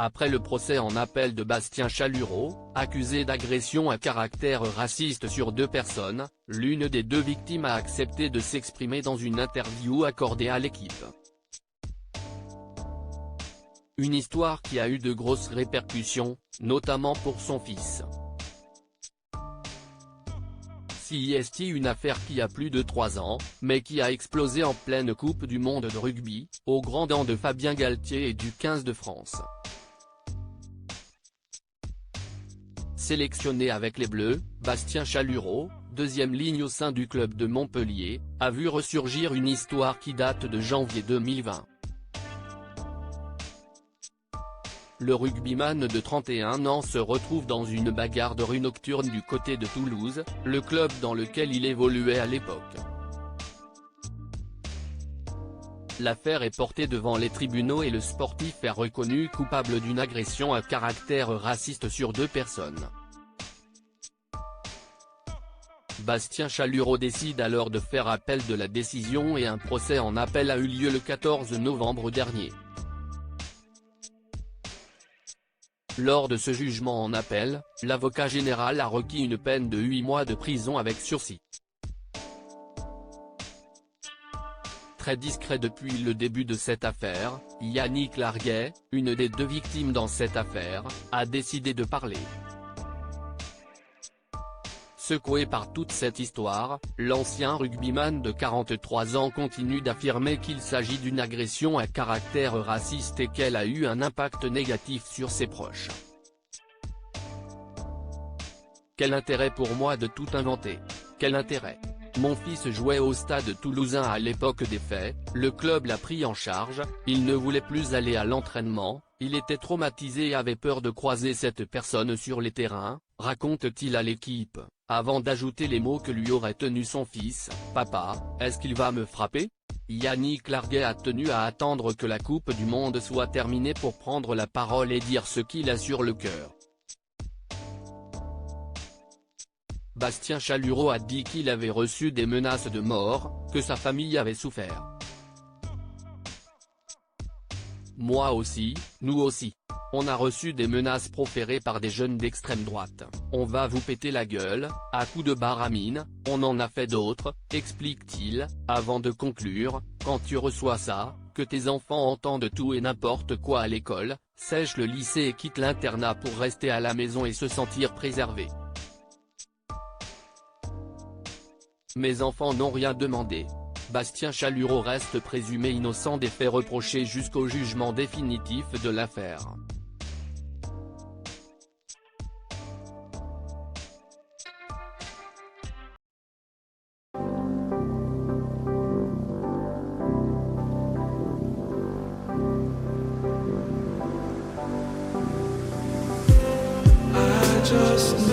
Après le procès en appel de Bastien Chalureau, accusé d'agression à caractère raciste sur 2 personnes, l'une des 2 victimes a accepté de s'exprimer dans une interview accordée à l'équipe. Une histoire qui a eu de grosses répercussions, notamment pour son fils. C'est une affaire qui a plus de 3 ans, mais qui a explosé en pleine Coupe du monde de rugby, aux grands dents de Fabien Galtier et du 15 de France. Sélectionné avec les Bleus, Bastien Chalureau, 2e ligne au sein du club de Montpellier, a vu ressurgir une histoire qui date de janvier 2020. Le rugbyman de 31 ans se retrouve dans une bagarre de rue nocturne du côté de Toulouse, le club dans lequel il évoluait à l'époque. L'affaire est portée devant les tribunaux et le sportif est reconnu coupable d'une agression à caractère raciste sur 2 personnes. Bastien Chalureau décide alors de faire appel de la décision et un procès en appel a eu lieu le 14 novembre dernier. Lors de ce jugement en appel, l'avocat général a requis une peine de 8 mois de prison avec sursis. Très discret depuis le début de cette affaire, Yannick Larguet, une des 2 victimes dans cette affaire, a décidé de parler. Secoué par toute cette histoire, l'ancien rugbyman de 43 ans continue d'affirmer qu'il s'agit d'une agression à caractère raciste et qu'elle a eu un impact négatif sur ses proches. Quel intérêt pour moi de tout inventer? Quel intérêt? Mon fils jouait au stade toulousain à l'époque des faits, le club l'a pris en charge, il ne voulait plus aller à l'entraînement, il était traumatisé et avait peur de croiser cette personne sur les terrains, raconte-t-il à l'équipe, avant d'ajouter les mots que lui aurait tenus son fils: « Papa, est-ce qu'il va me frapper ?» Yannick Larguet a tenu à attendre que la Coupe du Monde soit terminée pour prendre la parole et dire ce qu'il a sur le cœur. Bastien Chalureau a dit qu'il avait reçu des menaces de mort, que sa famille avait souffert. Moi aussi, nous aussi. On a reçu des menaces proférées par des jeunes d'extrême droite. On va vous péter la gueule, à coups de baramine, on en a fait d'autres, explique-t-il, avant de conclure: quand tu reçois ça, que tes enfants entendent tout et n'importe quoi à l'école, sèche le lycée et quitte l'internat pour rester à la maison et se sentir préservé. Mes enfants n'ont rien demandé. Bastien Chalureau reste présumé innocent des faits reprochés jusqu'au jugement définitif de l'affaire. I just